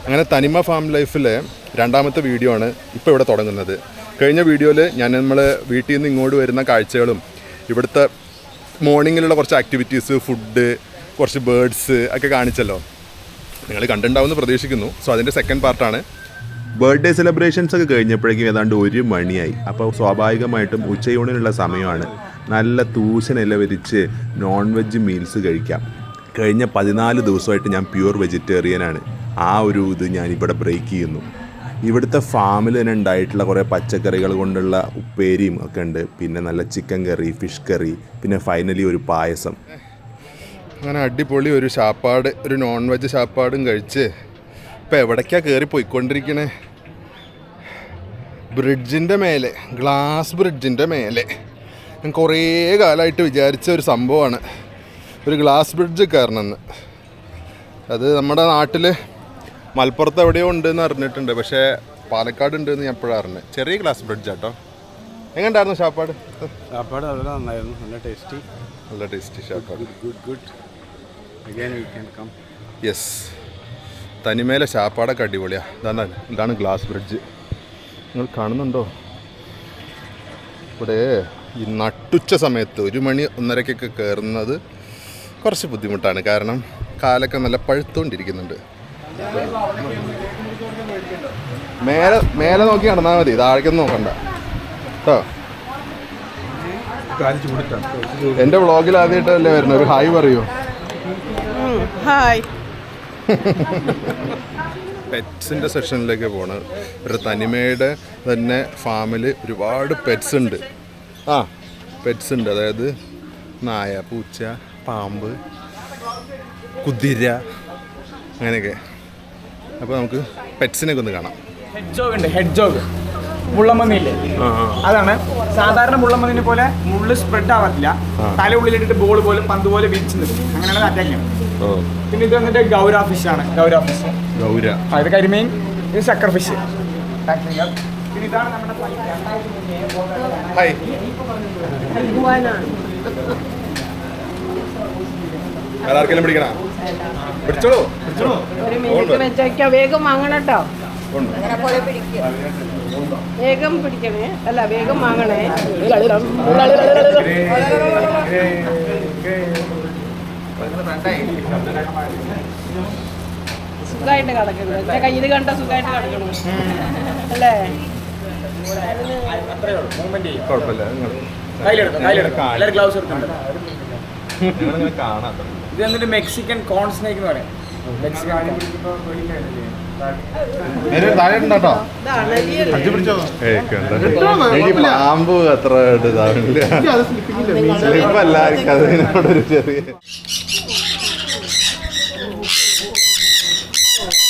അങ്ങനെ തനിമ ഫാം ലൈഫിലെ രണ്ടാമത്തെ വീഡിയോ ആണ് ഇപ്പോൾ ഇവിടെ തുടങ്ങുന്നത്. കഴിഞ്ഞ വീഡിയോയിൽ നമ്മൾ വീട്ടിൽ നിന്ന് ഇങ്ങോട്ട് വരുന്ന കാഴ്ചകളും ഇവിടുത്തെ മോർണിംഗിലുള്ള കുറച്ച് ആക്ടിവിറ്റീസ്, ഫുഡ്, കുറച്ച് ബേർഡ്സ് ഒക്കെ കാണിച്ചല്ലോ. നിങ്ങൾ കണ്ടിട്ടുണ്ടാവുമെന്ന് പ്രതീക്ഷിക്കുന്നു. സോ അതിൻ്റെ സെക്കൻഡ് പാർട്ടാണ്. ബർത്ത്ഡേ സെലിബ്രേഷൻസ് ഒക്കെ കഴിഞ്ഞപ്പോഴേക്കും ഏതാണ്ട് 1 മണിയായി. അപ്പോൾ സ്വാഭാവികമായിട്ടും ഉച്ചയൂണിനുള്ള സമയമാണ്. നല്ല തൂശനില വിരിച്ച് നോൺ വെജ് മീൽസ് കഴിക്കാം. കഴിഞ്ഞ 14 ദിവസമായിട്ട് ഞാൻ പ്യൂർ വെജിറ്റേറിയനാണ്. ആ ഒരു ഇത് ഞാനിവിടെ ബ്രേക്ക് ചെയ്യുന്നു. ഇവിടുത്തെ ഫാമിൽ തന്നെ ഉണ്ടായിട്ടുള്ള കുറേ പച്ചക്കറികൾ കൊണ്ടുള്ള ഉപ്പേരിയും ഒക്കെ ഉണ്ട്. പിന്നെ നല്ല ചിക്കൻ കറി, ഫിഷ് കറി, പിന്നെ ഫൈനലി ഒരു പായസം. അങ്ങനെ അടിപൊളി ഒരു ശാപ്പാട്, ഒരു നോൺ വെജ് ശാപ്പാടും കഴിച്ച് ഇപ്പം എവിടേക്കാണ് കയറി പോയിക്കൊണ്ടിരിക്കണേ? ബ്രിഡ്ജിൻ്റെ മേലെ, ഗ്ലാസ് ബ്രിഡ്ജിൻ്റെ മേലെ ഞാൻ കുറേ കാലമായിട്ട് വിചാരിച്ച ഒരു സംഭവമാണ് ഒരു ഗ്ലാസ് ബ്രിഡ്ജ് കയറണമെന്ന്. അത് നമ്മുടെ നാട്ടിൽ മലപ്പുറത്ത് എവിടെയോ ഉണ്ടെന്ന് അറിഞ്ഞിട്ടുണ്ട്, പക്ഷേ പാലക്കാട് ഉണ്ടെന്ന് ഞാൻ എപ്പോഴാണ് അറിഞ്ഞത്. ചെറിയ ഗ്ലാസ് ബ്രിഡ്ജ് കേട്ടോ. എങ്ങനെയുണ്ടായിരുന്നു ശാപ്പാട്? ശാപ്പാട് വളരെ നന്നായിരുന്നു, നല്ല ടേസ്റ്റി ശാപ്പാട്. Good. Again we can come. Yes, തനിമേലെ ശാപ്പാടൊക്കെ അടിപൊളിയാണ്. ഇതാണ് ഗ്ലാസ് ബ്രിഡ്ജ്. നിങ്ങൾ കാണുന്നുണ്ടോ? ഇവിടെ ഈ നട്ടുച്ച സമയത്ത് 1 മണി 1:30 കയറുന്നത് കുറച്ച് ബുദ്ധിമുട്ടാണ്. കാരണം കാലൊക്കെ നല്ല പഴുത്തുകൊണ്ടിരിക്കുന്നുണ്ട്. മേലെ നോക്കി നടന്നാൽ മതി, താഴേക്കൊന്നും നോക്കണ്ട കേട്ടോ. എൻ്റെ വ്ളോഗിൽ ആദ്യമായിട്ടല്ലേ വരുന്നത്. ഒരു ഹായ് പറയൂ. ഹായ്. പെറ്റ്സിൻ്റെ സെക്ഷനിലേക്ക് പോകണം. ഒരു തനിമയുടെ തന്നെ ഫാമിൽ ഒരുപാട് പെറ്റ്സ് ഉണ്ട്. പെറ്റ്സ് ഉണ്ട്. അതായത് നായ, പൂച്ച, പാമ്പ്, കുതിര, അങ്ങനെയൊക്കെ. അപ്പോൾ നമുക്ക് പെറ്റ്സിനൊക്കെ ഒന്ന് കാണാം. ഹെഡ്ജോഗ് ഉണ്ട്, ഹെഡ്ജോഗ് മുള്ളമ്മന്നില്ലേ, അതാണ്. സാധാരണ മുള്ളമ്മന്നിനെ പോലെ മുള്ള് സ്പ്രെഡ് ആവത്തില്ല. തല ഉള്ളിലിട്ടിട്ട് ബോൾ പോലെ പന്ത് പോലെ വിരിച്ച് നിൽക്കും. അങ്ങനെയാണ് അറ്റാക്ക്. പിന്നെ ഇത് വന്നിട്ട് ഗൗര ഫിഷ് ആണ്. ഇത് കരിമീൻ, ഇത് സക്കർ ഫിഷ്. പിന്നെ ഇതാണ് നമ്മുടെ വേഗം വാങ്ങണം കേട്ടോ. വേഗം പിടിക്കണേ, അല്ല വേഗം വാങ്ങണേ. സുഖമായിട്ട് കിടക്കണം. എന്റെ കയ്യിൽ കണ്ട സുഖമായിട്ട് കിടക്കണം അല്ലേ? ഇത് എന്നിട്ട് മെക്സിക്കൻ കോൺ സ്നേക്ക് എന്ന് പറയാം. പാമ്പ് അത്ര സ്ലിപ്പല്ലായിരിക്കും. അതിനോടൊരു ചെറിയ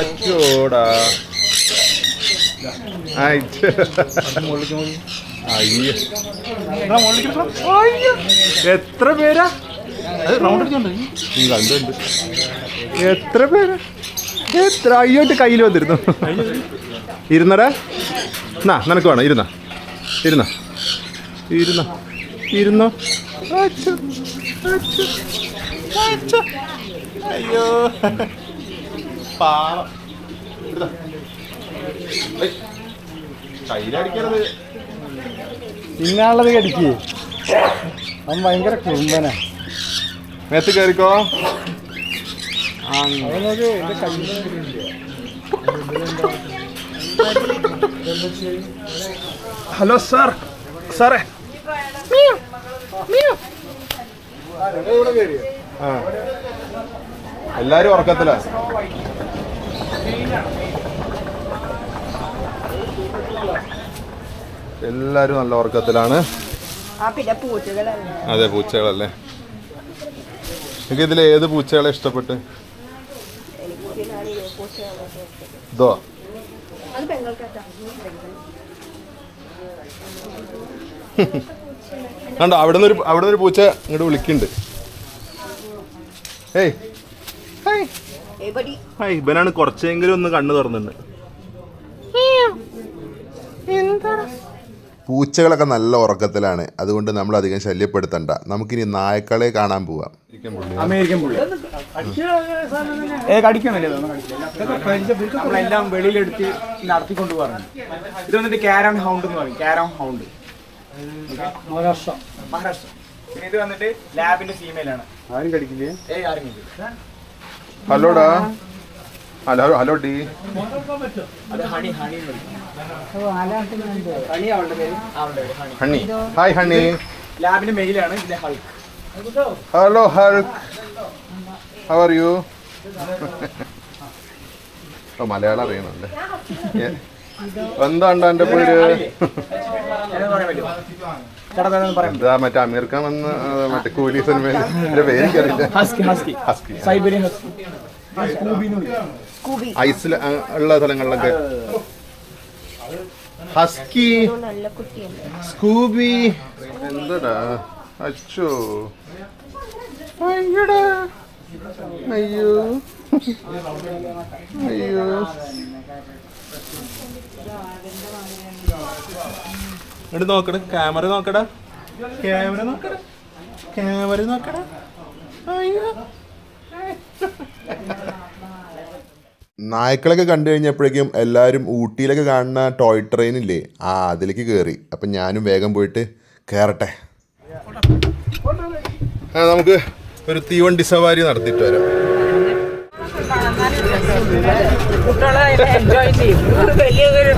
അച്ചോടാ. എത്ര പേരാ? എത്ര പേരാ? എത്ര അയ്യോട്ട് കയ്യിൽ വന്നിരുന്നു. ഇരുന്നടാ. നിനക്ക് വേണം. ഇരുന്നോ. അയ്യോ പാവം. കയ്യിലടിക്കണത് ഇന്നാളത് കടിക്കേ. അവൻ ഭയങ്കര കുറുമ്പനാ. മേത്ത് കയറിക്കോ. ഹലോ സാറേ. എല്ലാരും ഉറക്കത്തില. എല്ലാരും നല്ല ഉറക്കത്തിലാണ്. അതെ, പൂച്ചകളല്ലേ. എനിക്ക് ഇതിൽ ഏത് പൂച്ചകളെ ഇഷ്ടപ്പെട്ട്? ഇതോ? കണ്ടോ, അവിടെ ഒരു പൂച്ച ഇങ്ങോട്ട് വിളിക്കുന്നുണ്ട്. ഇവനാണ് കുറച്ചെങ്കിലും ഒന്ന് കണ്ണു തുറന്നുണ്ട്. പൂച്ചകളൊക്കെ നല്ല ഉറക്കത്തിലാണ്. അതുകൊണ്ട് നമ്മൾ അധികം ശല്യപ്പെടുത്തണ്ട. നമുക്കിനി നായക്കളെ കാണാൻ പോവാം. അമേരിക്കൻ പുള്ളി. കടിക്കണല്ലേ നമ്മളെല്ലാം വെളിയിലെടുത്ത് നടത്തിക്കൊണ്ട് പോകാറുണ്ട്. ഇത് വന്നിട്ട് ക്യാരൻ ഹൗണ്ട് എന്ന് പറയും. Caravan hound Maharashtra. പിന്നെ ഇത് വന്നിട്ട് ലാബിന്റെ ഫീമെയിലാണ്. ആരും കടിക്കില്ലേ? ആരും കഴിക്കില്ല. ഹലോടാ. ഹലോ ഡി. അത് Honey Honey Honey. Hi Honey. ലാബിന്റെ മെയിലാണ്. ഇത് Hulk. Hello Hulk. How are you? Malayalam അറിയണല്ലേ? എന്താണ്ട് എന്റെ പേര്? എന്താ മറ്റേ അമീർ ഖാൻ വന്ന മറ്റേ കൂലി സിനിമ പേര് എനിക്കറിയില്ല. ഐസിൽ ഉള്ള സ്ഥലങ്ങളിലൊക്കെ ഹസ്കി, സ്കൂബി. എന്താടാ അച്ചോ, അയ്യോടാ, അയ്യോ അയ്യോ. ഇങ്ങോട്ട് നോക്കട, ക്യാമറ നോക്കടാ, ക്യാമറ നോക്കടാ, ക്യാമറ നോക്കടാ. അയ്യോ. നായ്ക്കളൊക്കെ കണ്ടു കഴിഞ്ഞപ്പോഴേക്കും എല്ലാവരും ഊട്ടിയിലൊക്കെ കാണുന്ന ടോയ് ട്രെയിൻ ഇല്ലേ, അതിലേക്ക് കയറി. അപ്പം ഞാനും വേഗം പോയിട്ട് കയറട്ടെ. നമുക്ക് ഒരു തീവണ്ടി സവാരി നടത്തിയിട്ട് വരാം. കുട്ടികളെ എൻജോയ് ചെയ്യും. വലിയൊരു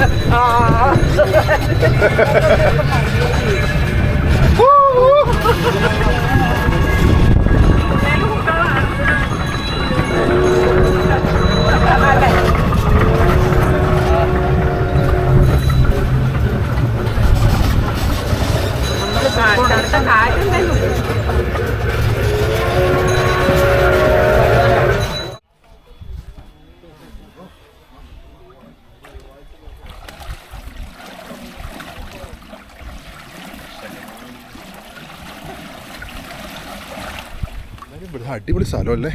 അടിപൊളി സ്ഥലമല്ലേ,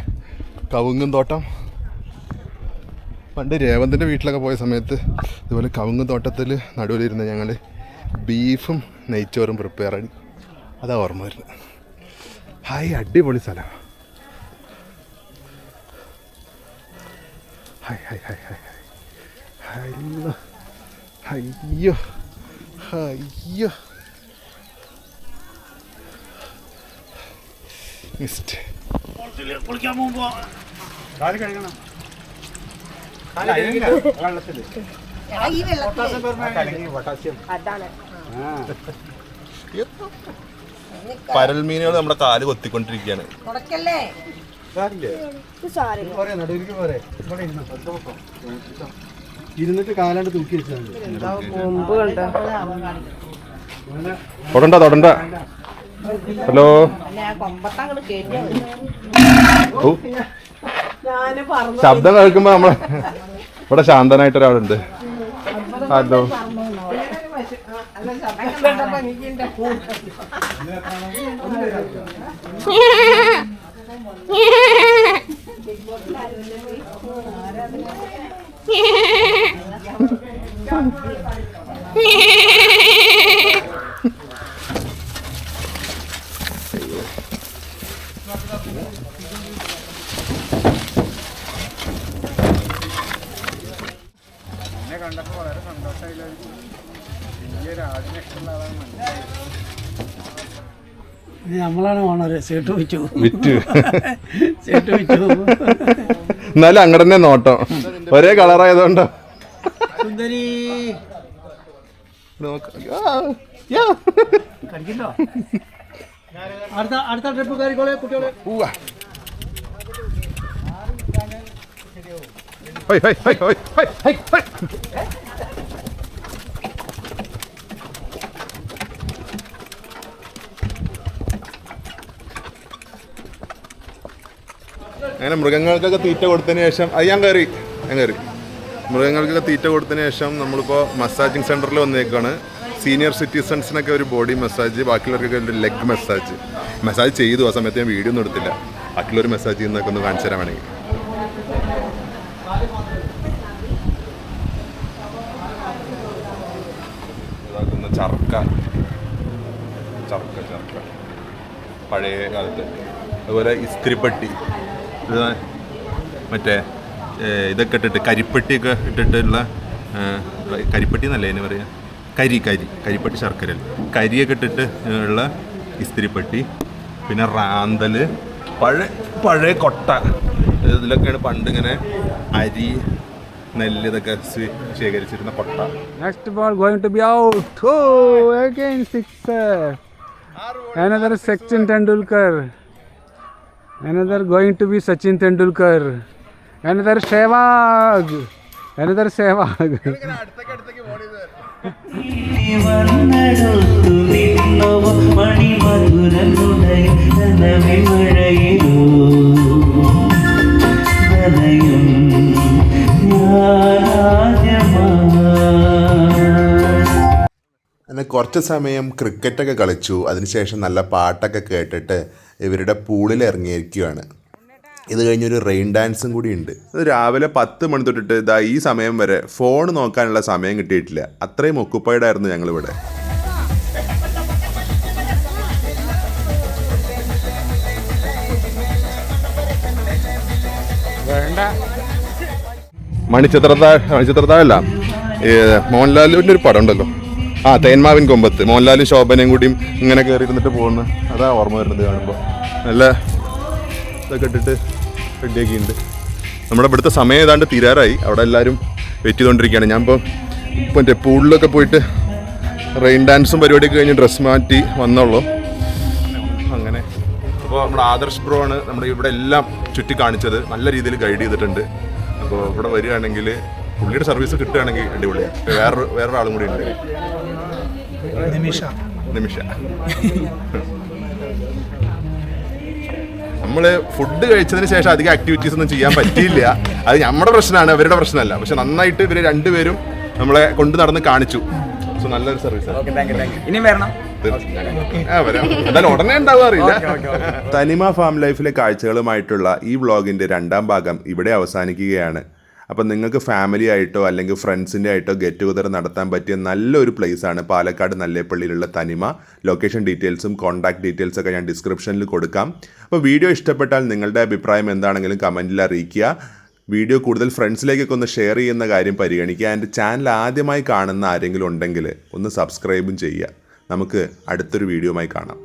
കവുങ്ങും തോട്ടം. പണ്ട് രേവന്തിൻ്റെ വീട്ടിലൊക്കെ പോയ സമയത്ത് ഇതുപോലെ കവുങ്ങും തോട്ടത്തിൽ നടുവിലിരുന്ന് ഞങ്ങൾ ബീഫും നെയ്ച്ചോറും പ്രിപ്പയർ ആയി. അതാ ഓർമ്മ വരുന്നത്. ഹായ്, അടിപൊളി സ്ഥലം. Hi hi hi hi hi. അയ്യോ അയ്യോ, മിസ്റ്റ്. കുളിക്കാൻ പോകുമ്പോ കാല് കഴുകണം. പരൽമീനുകൾ നമ്മുടെ കാല് കൊത്തിക്കൊണ്ടിരിക്കുകയാണ്. ഇരുന്നിട്ട് കാലാണ്ട് തൂക്കി വെച്ചാൽ തൊടണ്ട തൊടണ്ട. ഹലോ. ശബ്ദം കേൾക്കുമ്പോ നമ്മളെ ഇവിടെ ശാന്തനായിട്ട് ഒരാളുണ്ട്. ഹലോ. കണ്ടപ്പോൾ വളരെ സന്തോഷമായില്ല. വലിയൊരു ആടിനെ ഇഷ്ടമുള്ള ആളാണ് മനസ്സിലായത്. നമ്മളാണ് ഓണറ്. സേട്ട് വിറ്റു വിറ്റ് സേട്ട് വിറ്റു. എന്നാലും അങ്ങോട്ട് തന്നെ നോട്ടം ഒരേ കളറായതുകൊണ്ടോ. സുന്ദരി കടിക്കണ്ടോ? അടുത്ത ട്രിപ്പ് കയറിക്കോളെ കുട്ടികളെ. High high high high high high. അങ്ങനെ മൃഗങ്ങൾക്കൊക്കെ തീറ്റ കൊടുത്തതിന് ശേഷം ഞാൻ കയറി മൃഗങ്ങൾക്കൊക്കെ തീറ്റ കൊടുത്തതിന് ശേഷം നമ്മളിപ്പോൾ മസാജിങ് സെൻറ്ററിൽ വന്നേക്കാണ്. സീനിയർ സിറ്റിസൺസിനൊക്കെ ഒരു ബോഡി മസാജ്, ബാക്കിയുള്ളവർക്കൊക്കെ ഒരു ലെഗ് മസാജ് ചെയ്തു. ആ സമയത്ത് ഞാൻ വീഡിയോ ഒന്നും എടുത്തില്ല. ബാക്കിയുള്ളൊരു മസാജ് ചെയ്യുന്നതൊക്കെ ഒന്ന് കാണിച്ചു തരാൻ വേണമെങ്കിൽ. ചർക്ക പഴയ കാലത്ത്. അതുപോലെ ഇസ്തിരിപ്പെട്ടി ഇത് മറ്റേ ഇതൊക്കെ ഇട്ടിട്ട് കരിപ്പെട്ടിയൊക്കെ ഇട്ടിട്ടുള്ള കരിപ്പെട്ടി എന്നല്ലേ അതിന് പറയാം, കരിപ്പെട്ടി ശർക്കര കരിയൊക്കെ ഇട്ടിട്ട് ഉള്ള ഇസ്തിരിപ്പെട്ടി, പിന്നെ റാന്തൽ, പഴയ കൊട്ട, ഇതിലൊക്കെയാണ് പണ്ടിങ്ങനെ അരി നെല്ല് ഇതൊക്കെ ശേഖരിച്ചിരുന്ന കൊട്ട. Next ball going to be out. Oh again sixer. Another Sachin Tendulkar. Another going to be Sachin Tendulkar. Another Sehwag. അങ്ങനെ കുറച്ച് സമയം ക്രിക്കറ്റൊക്കെ കളിച്ചു. അതിനുശേഷം നല്ല പാട്ടൊക്കെ കേട്ടിട്ട് ഇവരുടെ പൂളിൽ ഇറങ്ങിയിരിക്കുകയാണ്. ഇത് കഴിഞ്ഞൊരു റെയിൻ ഡാൻസും കൂടി ഉണ്ട്. ഇത് രാവിലെ 10 മണി തൊട്ടിട്ട് ഇതാ ഈ സമയം വരെ ഫോൺ നോക്കാനുള്ള സമയം കിട്ടിയിട്ടില്ല. അത്രയും ഒക്കുപ്പൈഡ് ആയിരുന്നു ഞങ്ങളിവിടെ. മണിച്ചിത്രത്താഴല്ല, മോഹൻലാലിൻ്റെ ഒരു പടം ഉണ്ടല്ലോ, തേന്മാവിൻ കൊമ്പത്ത്, മോഹൻലാലും ശോഭനയും കൂടിയും ഇങ്ങനെ കയറി ഇരുന്നിട്ട് പോകുന്നു. അതാ ഓർമ്മ വരുന്നത് കാണുമ്പോൾ. നല്ല ഇതൊക്കെ ഇട്ടിട്ട് റെഡിയാക്കിയിട്ടുണ്ട്. നമ്മുടെ ഇവിടുത്തെ സമയം ഏതാണ്ട് തീരാറായി. അവിടെ എല്ലാവരും വെയിറ്റ് ചെയ്തുകൊണ്ടിരിക്കുകയാണ്. ഞാനിപ്പോൾ മറ്റേ പൂളിലൊക്കെ പോയിട്ട് റെയിൻ ഡാൻസും പരിപാടിയൊക്കെ കഴിഞ്ഞ് ഡ്രസ്സ് മാറ്റി വന്നുള്ളൂ. അങ്ങനെ അപ്പോൾ നമ്മുടെ ആദർശ് ബ്രോ ആണ് നമ്മുടെ ഇവിടെ എല്ലാം ചുറ്റി കാണിച്ചത്. നല്ല രീതിയിൽ ഗൈഡ് ചെയ്തിട്ടുണ്ട്. അപ്പോൾ ഇവിടെ വരികയാണെങ്കിൽ പുള്ളിയുടെ സർവീസ് കിട്ടുകയാണെങ്കിൽ അടിപൊളിയാണ്. വേറൊരാളും കൂടി ഉണ്ട്, നിമിഷ. നമ്മൾ ഫുഡ് കഴിച്ചതിന് ശേഷം അധികം ആക്ടിവിറ്റീസ് ഒന്നും ചെയ്യാൻ പറ്റിയില്ല. അത് നമ്മുടെ പ്രശ്നമാണ്, അവരുടെ പ്രശ്നമല്ല. പക്ഷെ നന്നായിട്ട് ഇവർ രണ്ടുപേരും നമ്മളെ കൊണ്ട് നടന്ന് കാണിച്ചു. സോ നല്ലൊരു സർവീസാണ്. ഇനിയും വരണം. എന്തായാലും ഉടനെ ഉണ്ടാവാറില്ല. തനിമ ഫാം ലൈഫിലെ കാഴ്ചകളുമായിട്ടുള്ള ഈ വ്ളോഗിൻ്റെ 2ാം ഭാഗം ഇവിടെ അവസാനിക്കുകയാണ്. അപ്പം നിങ്ങൾക്ക് ഫാമിലി ആയിട്ടോ അല്ലെങ്കിൽ ഫ്രണ്ട്സിൻ്റെ ആയിട്ടോ ഗെറ്റ് ടുഗദർ നടത്താൻ പറ്റിയ നല്ലൊരു പ്ലേസാണ് പാലക്കാട് നല്ലേപ്പള്ളിയിലുള്ള തനിമ. ലൊക്കേഷൻ ഡീറ്റെയിൽസും കോൺടാക്ട് ഡീറ്റെയിൽസൊക്കെ ഞാൻ ഡിസ്ക്രിപ്ഷനിൽ കൊടുക്കാം. അപ്പോൾ വീഡിയോ ഇഷ്ടപ്പെട്ടാൽ നിങ്ങളുടെ അഭിപ്രായം എന്താണെങ്കിലും കമൻറ്റിൽ അറിയിക്കുക. വീഡിയോ കൂടുതൽ ഫ്രണ്ട്സിലേക്കൊക്കെ ഒന്ന് ഷെയർ ചെയ്യുന്ന കാര്യം പരിഗണിക്കുക. എൻ്റെ ചാനൽ ആദ്യമായി കാണുന്ന ആരെങ്കിലും ഉണ്ടെങ്കിൽ ഒന്ന് സബ്സ്ക്രൈബും ചെയ്യുക. നമുക്ക് അടുത്തൊരു വീഡിയോയുമായി കാണാം.